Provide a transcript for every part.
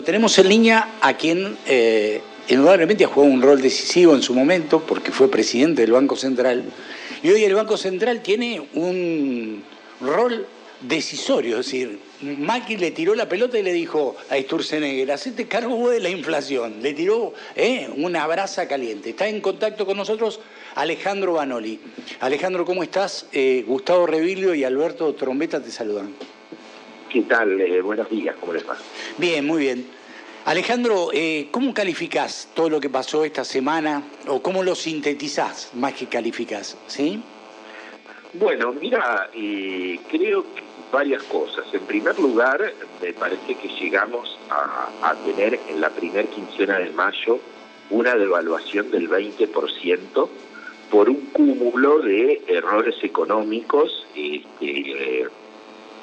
Tenemos en línea a quien indudablemente ha jugado un rol decisivo en su momento porque fue presidente del Banco Central y hoy el Banco Central tiene un rol decisorio, es decir, Macri le tiró la pelota y le dijo a Sturzenegger, hacete cargo vos de la inflación, le tiró una brasa caliente. Está en contacto con nosotros Alejandro Banoli. Alejandro, ¿cómo estás? Gustavo Revilio y Alberto Trombetta te saludan. ¿Qué tal? Buenos días, ¿cómo les va? Bien, muy bien. Alejandro, ¿cómo calificás todo lo que pasó esta semana? ¿O cómo lo sintetizás más que calificás? ¿Sí? Bueno, mira, creo que varias cosas. En primer lugar, me parece que llegamos a tener en la primer quincena de mayo una devaluación del 20% por un cúmulo de errores económicos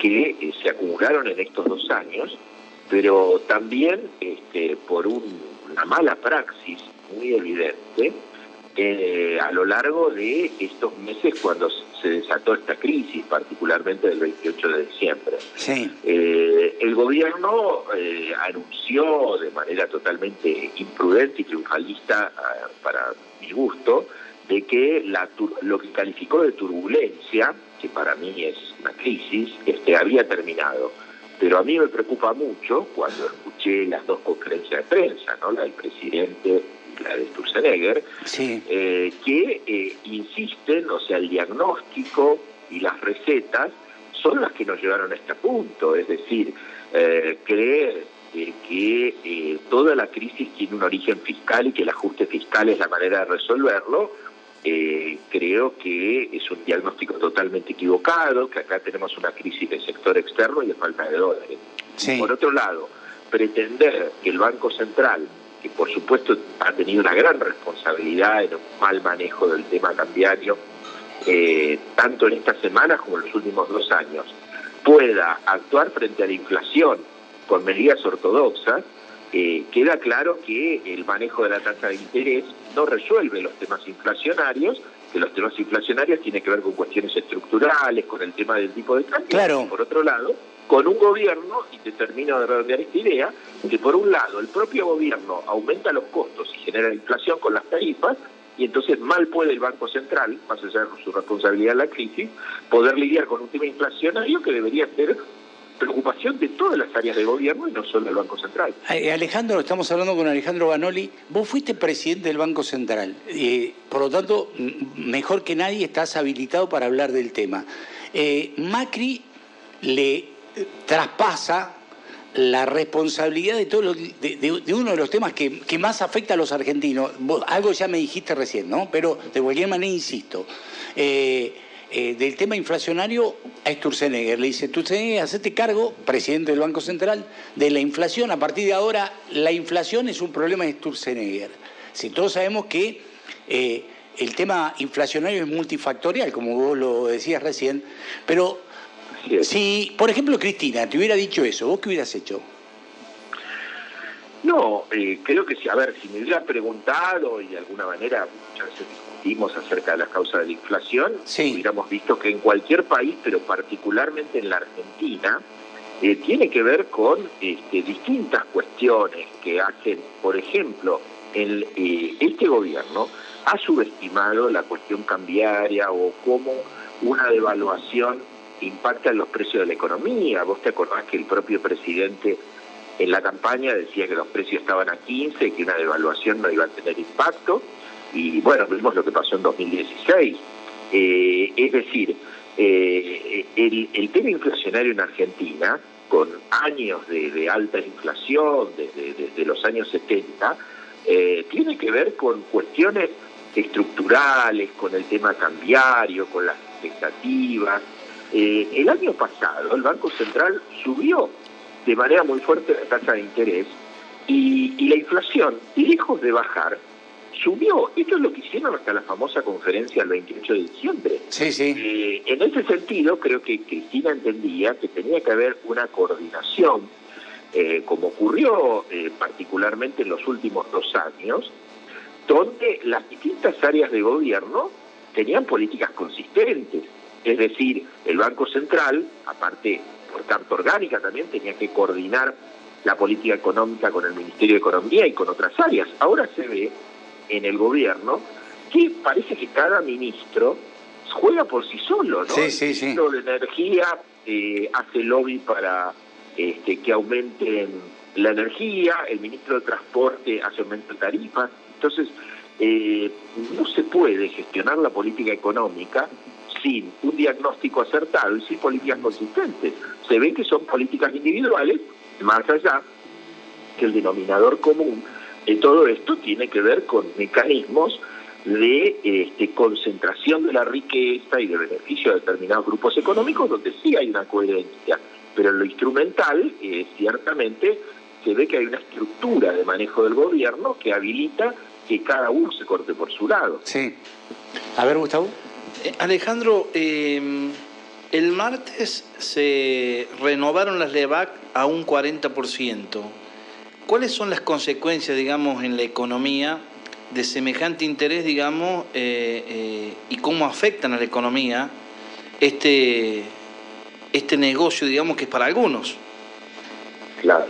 que se acumularon en estos 2 años, pero también por una mala praxis muy evidente a lo largo de estos meses cuando se desató esta crisis, particularmente del 28 de diciembre. Sí. El gobierno anunció de manera totalmente imprudente y triunfalista, para mi gusto, de que lo que calificó de turbulencia, que para mí es una crisis, había terminado. Pero a mí me preocupa mucho cuando escuché las 2 conferencias de prensa, ¿no? La del presidente y la de Sturzenegger, Sí. Que insisten, o sea, el diagnóstico y las recetas son las que nos llevaron a este punto, es decir, creer que toda la crisis tiene un origen fiscal y que el ajuste fiscal es la manera de resolverlo. Creo que es un diagnóstico totalmente equivocado, que acá tenemos una crisis del sector externo y de falta de dólares. Sí. Por otro lado, pretender que el Banco Central, que por supuesto ha tenido una gran responsabilidad en un mal manejo del tema cambiario, tanto en estas semanas como en los últimos 2 años, pueda actuar frente a la inflación con medidas ortodoxas, queda claro que el manejo de la tasa de interés no resuelve los temas inflacionarios, que los temas inflacionarios tienen que ver con cuestiones estructurales, con el tema del tipo de cambio. Claro. Y por otro lado, con un gobierno, y te termino de redondear esta idea, que por un lado el propio gobierno aumenta los costos y genera inflación con las tarifas, y entonces mal puede el Banco Central, más allá de su responsabilidad en la crisis, poder lidiar con un tema inflacionario que debería ser preocupación de todas las áreas de gobierno y no solo del Banco Central. Alejandro, estamos hablando con Alejandro Banoli. Vos fuiste presidente del Banco Central, por lo tanto, mejor que nadie estás habilitado para hablar del tema. Macri le traspasa la responsabilidad de todo de uno de los temas que más afecta a los argentinos. Vos, algo ya me dijiste recién, ¿no? Pero de cualquier manera insisto. Del tema inflacionario a Sturzenegger. Le dice, Sturzenegger, hacete cargo, presidente del Banco Central, de la inflación. A partir de ahora, la inflación es un problema de Sturzenegger. Si todos sabemos que el tema inflacionario es multifactorial, como vos lo decías recién, pero si, por ejemplo, Cristina te hubiera dicho eso, ¿vos qué hubieras hecho? No, creo que si me hubiera preguntado y de alguna manera muchas veces discutimos acerca de las causas de la inflación, sí, hubiéramos visto que en cualquier país, pero particularmente en la Argentina, tiene que ver con distintas cuestiones que hacen, por ejemplo, este gobierno ha subestimado la cuestión cambiaria o cómo una devaluación impacta en los precios de la economía. Vos te acordás que el propio presidente en la campaña decía que los precios estaban a 15, que una devaluación no iba a tener impacto, y bueno, vimos lo que pasó en 2016. Es decir, el tema inflacionario en Argentina, con años de alta inflación, desde los años 70, tiene que ver con cuestiones estructurales, con el tema cambiario, con las expectativas. El año pasado el Banco Central subió de manera muy fuerte la tasa de interés y la inflación, lejos de bajar, subió. Esto es lo que hicieron hasta la famosa conferencia el 28 de diciembre. Sí, sí. En ese sentido, creo que Cristina entendía que tenía que haber una coordinación, como ocurrió particularmente en los últimos 2 años, donde las distintas áreas de gobierno tenían políticas consistentes. Es decir, el Banco Central, aparte por carta orgánica también, tenía que coordinar la política económica con el Ministerio de Economía y con otras áreas. Ahora se ve en el gobierno que parece que cada ministro juega por sí solo, ¿no? Sí. El ministro de Energía hace lobby para que aumenten la energía, el ministro de Transporte hace aumento de tarifas. Entonces, no se puede gestionar la política económica sin un diagnóstico acertado y sin políticas consistentes. Se ve que son políticas individuales, más allá que el denominador común de todo esto tiene que ver con mecanismos de concentración de la riqueza y de beneficio de determinados grupos económicos, donde sí hay una coherencia, pero en lo instrumental, ciertamente, se ve que hay una estructura de manejo del gobierno que habilita que cada uno se corte por su lado. Sí. A ver, Gustavo. Alejandro, el martes se renovaron las LEVAC a un 40%. ¿Cuáles son las consecuencias, digamos, en la economía de semejante interés, digamos, y cómo afectan a la economía este negocio, digamos, que es para algunos? Claro.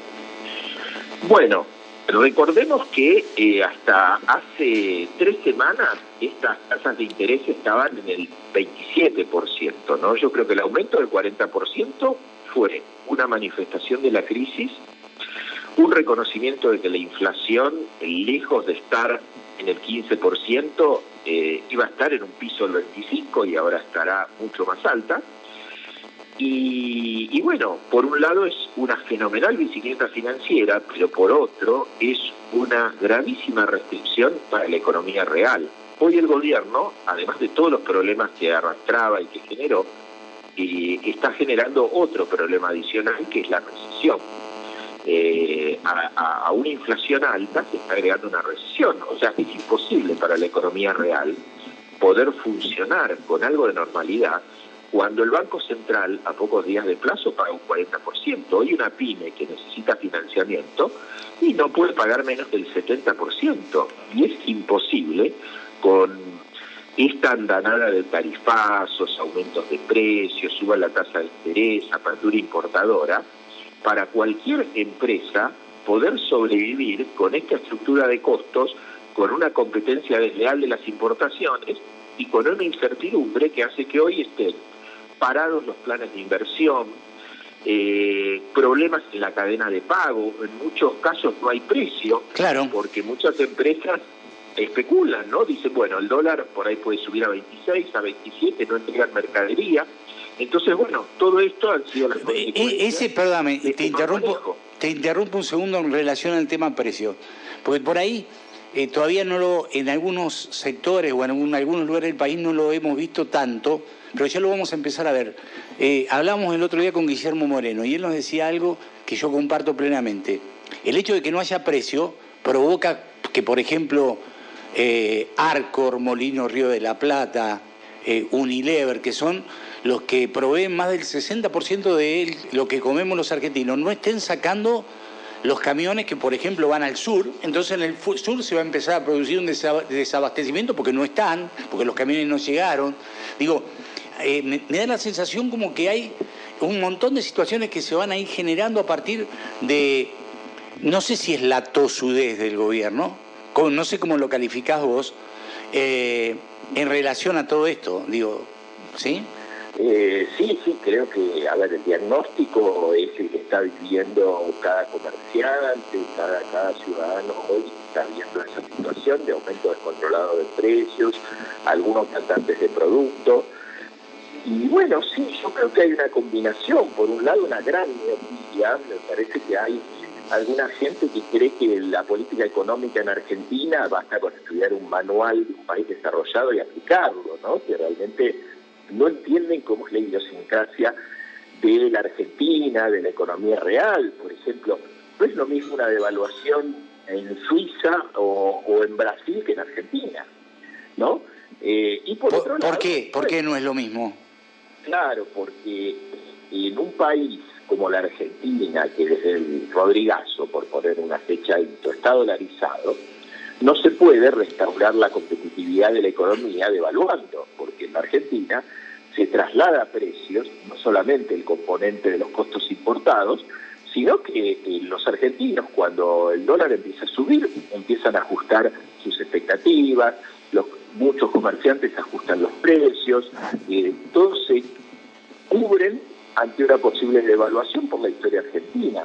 Bueno, recordemos que hasta hace 3 semanas estas tasas de interés estaban en el 27%, ¿no? Yo creo que el aumento del 40% fue una manifestación de la crisis, un reconocimiento de que la inflación, lejos de estar en el 15%, iba a estar en un piso del 25% y ahora estará mucho más alta. Y bueno, por un lado es una fenomenal bicicleta financiera, pero por otro es una gravísima restricción para la economía real. Hoy el gobierno, además de todos los problemas que arrastraba y que generó, está generando otro problema adicional, que es la recesión. A una inflación alta se está agregando una recesión, o sea que es imposible para la economía real poder funcionar con algo de normalidad cuando el Banco Central a pocos días de plazo paga un 40%. Hoy una pyme que necesita financiamiento y no puede pagar menos del 70%, y es imposible con esta andanada de tarifazos, aumentos de precios, suba la tasa de interés, apertura importadora, para cualquier empresa poder sobrevivir con esta estructura de costos, con una competencia desleal de las importaciones y con una incertidumbre que hace que hoy estén parados los planes de inversión, problemas en la cadena de pago, en muchos casos no hay precio, claro, porque muchas empresas especulan, ¿no? Dicen, bueno, el dólar por ahí puede subir a 26, a 27, no entregan mercadería. Entonces, bueno, todo esto han sido las consecuencias. Perdóname, te interrumpo un segundo en relación al tema precio, porque por ahí todavía en algunos sectores o en algunos lugares del país no lo hemos visto tanto, pero ya lo vamos a empezar a ver. Hablamos el otro día con Guillermo Moreno y él nos decía algo que yo comparto plenamente. El hecho de que no haya precio provoca que, por ejemplo, Arcor, Molino Río de la Plata, Unilever, que son los que proveen más del 60% de lo que comemos los argentinos, no estén sacando los camiones que, por ejemplo, van al sur. Entonces en el sur se va a empezar a producir un desabastecimiento porque no están, porque los camiones no llegaron. Digo, me da la sensación como que hay un montón de situaciones que se van a ir generando a partir de, no sé si es la tosudez del gobierno, no sé cómo lo calificás vos, en relación a todo esto, digo, ¿sí? Sí, creo que, a ver, el diagnóstico es el que está viviendo cada comerciante, cada ciudadano hoy está viendo esa situación de aumento descontrolado de precios, algunos cantantes de productos. Y bueno, sí, yo creo que hay una combinación. Por un lado, una gran miopía. Me parece que hay alguna gente que cree que la política económica en Argentina basta con estudiar un manual de un país desarrollado y aplicarlo, ¿no? Que realmente no entienden cómo es la idiosincrasia de la Argentina, de la economía real. Por ejemplo, no es lo mismo una devaluación en Suiza o en Brasil que en Argentina, ¿no? Y por otro lado, ¿por qué? ¿Por qué no es lo mismo? Claro, porque en un país como la Argentina, que desde el Rodrigazo, por poner una fecha, está dolarizado, no se puede restaurar la competitividad de la economía devaluando, porque en la Argentina se traslada a precios no solamente el componente de los costos importados, sino que los argentinos, cuando el dólar empieza a subir, empiezan a ajustar sus expectativas, muchos comerciantes ajustan los precios, todos se cubren ante una posible devaluación por la historia argentina.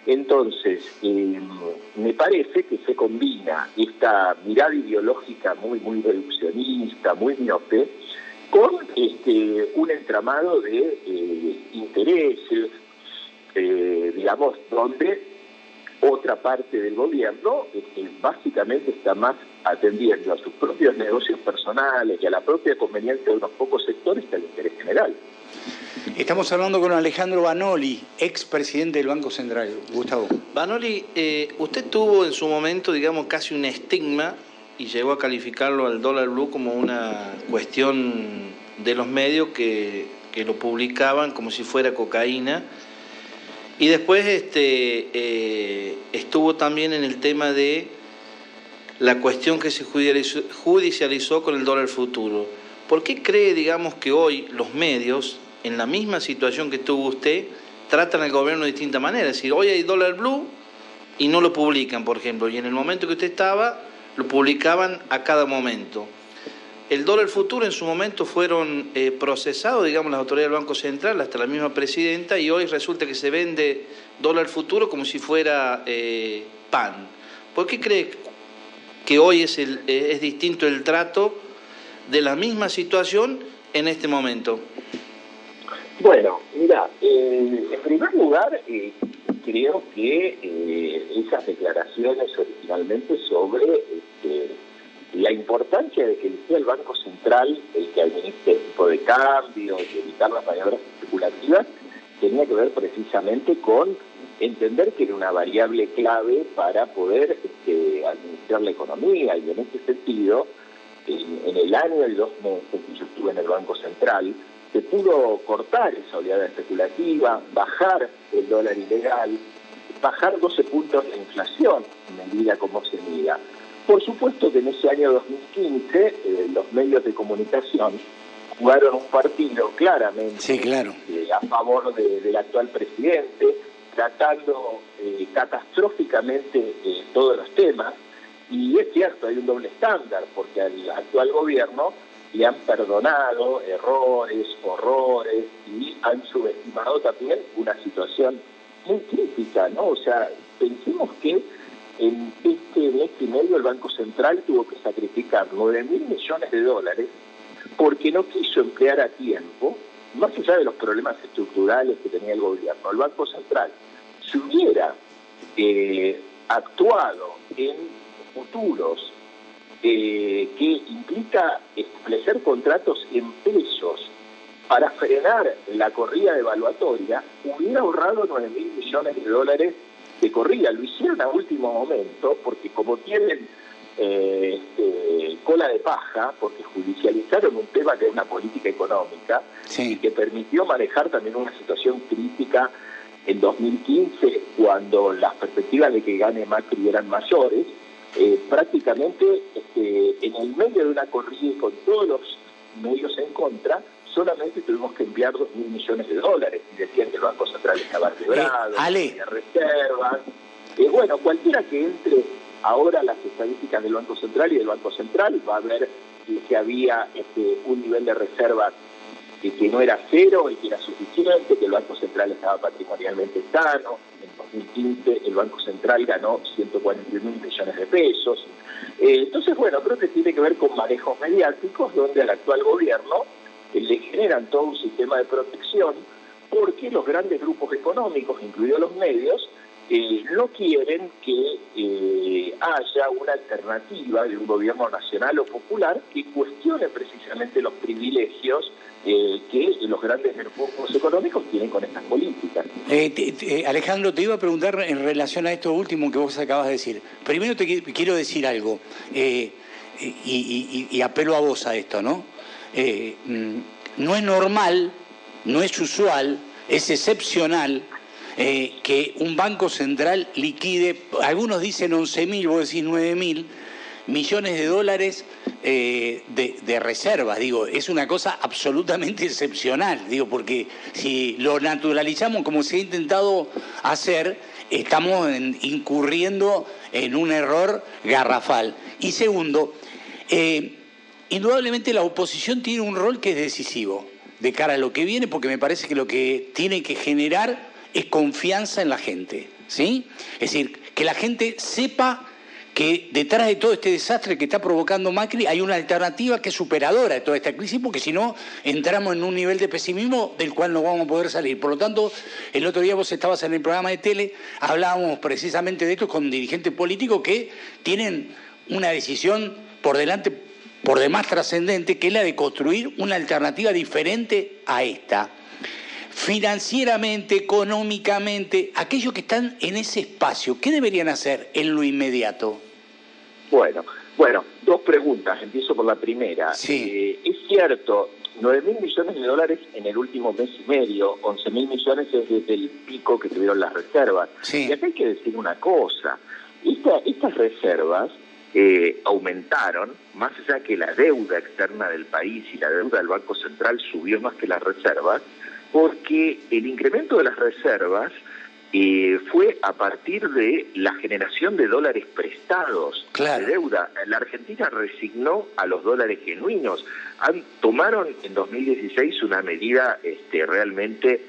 Entonces, me parece que se combina esta mirada ideológica muy reduccionista, muy miope, con un entramado de intereses, digamos, donde otra parte del gobierno básicamente está más atendiendo a sus propios negocios personales y a la propia conveniencia de unos pocos sectores que al interés general. Estamos hablando con Alejandro Vanoli, expresidente del Banco Central. Gustavo. Vanoli, usted tuvo en su momento, digamos, casi un estigma y llegó a calificarlo al dólar blue como una cuestión de los medios que lo publicaban como si fuera cocaína. Y después estuvo también en el tema de la cuestión que se judicializó con el dólar futuro. ¿Por qué cree, digamos, que hoy los medios, en la misma situación que tuvo usted, tratan al gobierno de distinta manera? Es decir, hoy hay dólar blue y no lo publican, por ejemplo, y en el momento que usted estaba, lo publicaban a cada momento. El dólar futuro en su momento fueron procesados, digamos, las autoridades del Banco Central, hasta la misma presidenta, y hoy resulta que se vende dólar futuro como si fuera pan. ¿Por qué cree que hoy es distinto el trato de la misma situación en este momento? Bueno, mira, en primer lugar, creo que esas declaraciones originalmente sobre la importancia de que sea el Banco Central el que administre el tipo de cambio y evitar las maniobras especulativas, tenía que ver precisamente con entender que era una variable clave para poder administrar la economía, y en este sentido, en el año y 2 meses que yo estuve en el Banco Central, se pudo cortar esa oleada especulativa, bajar el dólar ilegal, bajar 12 puntos la inflación, medida como se mida. Por supuesto que en ese año 2015 los medios de comunicación jugaron un partido claramente a favor del actual presidente, tratando catastróficamente todos los temas, y es cierto, hay un doble estándar, porque al actual gobierno le han perdonado errores, horrores, y han subestimado también una situación muy crítica, ¿no? O sea, pensemos que en este mes y medio el Banco Central tuvo que sacrificar 9.000 millones de dólares porque no quiso emplear a tiempo, más allá de los problemas estructurales que tenía el gobierno. El Banco Central, si hubiera actuado en futuros que implica establecer contratos en pesos para frenar la corrida devaluatoria, hubiera ahorrado 9.000 millones de dólares de corrida. Lo hicieron a último momento porque como tienen cola de paja, porque judicializaron un tema que es una política económica, y que permitió manejar también una situación crítica en 2015, cuando las perspectivas de que gane Macri eran mayores. Prácticamente en el medio de una corrida y con todos los medios en contra, solamente tuvimos que enviar 2.000 millones de dólares, y decían que el Banco Central estaba quebrado, tenía reservas. Bueno, cualquiera que entre ahora a las estadísticas del Banco Central y del Banco Central va a ver que había un nivel de reservas que no era cero y que era suficiente, que el Banco Central estaba patrimonialmente sano. En 2015 el Banco Central ganó 141.000 millones de pesos. Entonces, bueno, creo que tiene que ver con manejos mediáticos donde al actual gobierno le generan todo un sistema de protección, porque los grandes grupos económicos, incluidos los medios, no quieren que haya una alternativa de un gobierno nacional o popular que cuestione precisamente los privilegios que los grandes grupos económicos tienen con estas políticas. Alejandro, te iba a preguntar en relación a esto último que vos acabas de decir. Primero te quiero decir algo, y apelo a vos a esto, ¿no? No es normal, no es usual, es excepcional que un banco central liquide, algunos dicen 11.000, vos decís 9.000 millones de dólares de reservas. Digo, es una cosa absolutamente excepcional, digo, porque si lo naturalizamos como se ha intentado hacer, estamos incurriendo en un error garrafal. Y segundo, indudablemente la oposición tiene un rol que es decisivo de cara a lo que viene, porque me parece que lo que tiene que generar es confianza en la gente, ¿sí? Es decir, que la gente sepa que detrás de todo este desastre que está provocando Macri hay una alternativa que es superadora de toda esta crisis, porque si no entramos en un nivel de pesimismo del cual no vamos a poder salir. Por lo tanto, el otro día vos estabas en el programa de tele, hablábamos precisamente de esto con dirigentes políticos que tienen una decisión por delante, por demás trascendente, que es la de construir una alternativa diferente a esta. Financieramente, económicamente, aquellos que están en ese espacio, ¿qué deberían hacer en lo inmediato? Bueno, dos preguntas. Empiezo por la primera. Sí. Es cierto, 9.000 millones de dólares en el último mes y medio, 11.000 millones es desde el pico que tuvieron las reservas. Sí. Y acá hay que decir una cosa. Estas reservas aumentaron, más allá que la deuda externa del país y la deuda del Banco Central subió más que las reservas, porque el incremento de las reservas fue a partir de la generación de dólares prestados, claro, de deuda. La Argentina resignó a los dólares genuinos. Tomaron en 2016 una medida realmente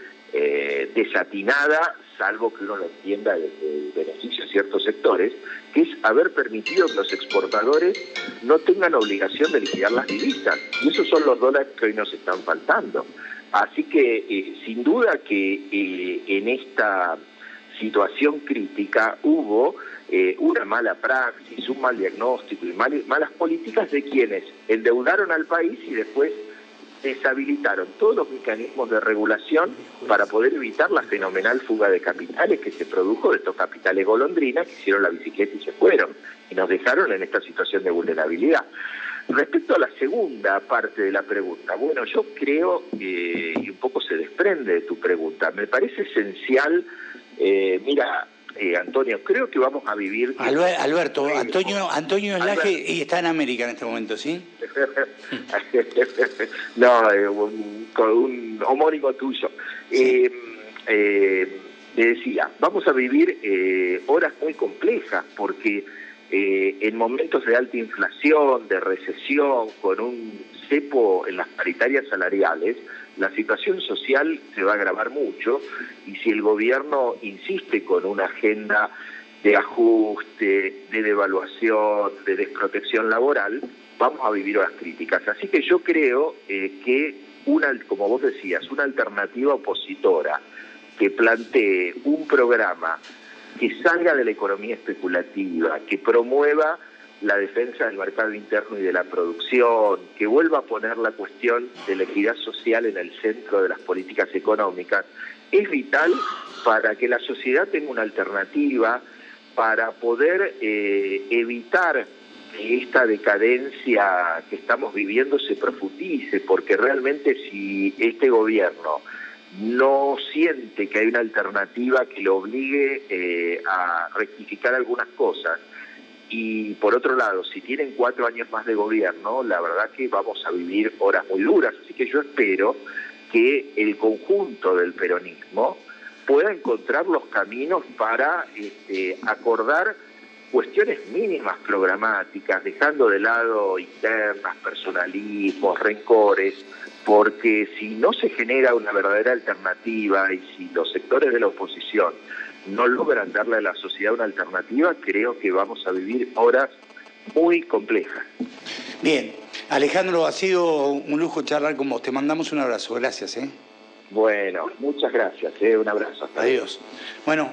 desatinada, salvo que uno lo entienda desde el beneficio de ciertos sectores, que es haber permitido que los exportadores no tengan obligación de liquidar las divisas. Y esos son los dólares que hoy nos están faltando. Así que sin duda que en esta situación crítica hubo una mala praxis, un mal diagnóstico y malas políticas de quienes endeudaron al país y después deshabilitaron todos los mecanismos de regulación para poder evitar la fenomenal fuga de capitales que se produjo de estos capitales golondrinas que hicieron la bicicleta y se fueron y nos dejaron en esta situación de vulnerabilidad. Respecto a la segunda parte de la pregunta, bueno, yo creo, y un poco se desprende de tu pregunta, me parece esencial, Antonio, creo que vamos a vivir... Alberto, Antonio es Laje y está en América en este momento, ¿sí? No, con un homónimo tuyo. Sí. Te decía, vamos a vivir horas muy complejas porque... en momentos de alta inflación, de recesión, con un cepo en las paritarias salariales, la situación social se va a agravar mucho y si el gobierno insiste con una agenda de ajuste, de devaluación, de desprotección laboral, vamos a vivir horas críticas. Así que yo creo que, como vos decías, una alternativa opositora que plantee un programa que salga de la economía especulativa, que promueva la defensa del mercado interno y de la producción, que vuelva a poner la cuestión de la equidad social en el centro de las políticas económicas, es vital para que la sociedad tenga una alternativa, para poder evitar que esta decadencia que estamos viviendo se profundice, porque realmente si este gobierno no siente que hay una alternativa que lo obligue a rectificar algunas cosas, y por otro lado, si tienen 4 años más de gobierno, la verdad que vamos a vivir horas muy duras, así que yo espero que el conjunto del peronismo pueda encontrar los caminos para acordar cuestiones mínimas programáticas, dejando de lado internas, personalismos, rencores, porque si no se genera una verdadera alternativa y si los sectores de la oposición no logran darle a la sociedad una alternativa, creo que vamos a vivir horas muy complejas. Bien, Alejandro, ha sido un lujo charlar con vos. Te mandamos un abrazo. Gracias. Bueno, muchas gracias. Un abrazo. Hasta Adiós. Bueno.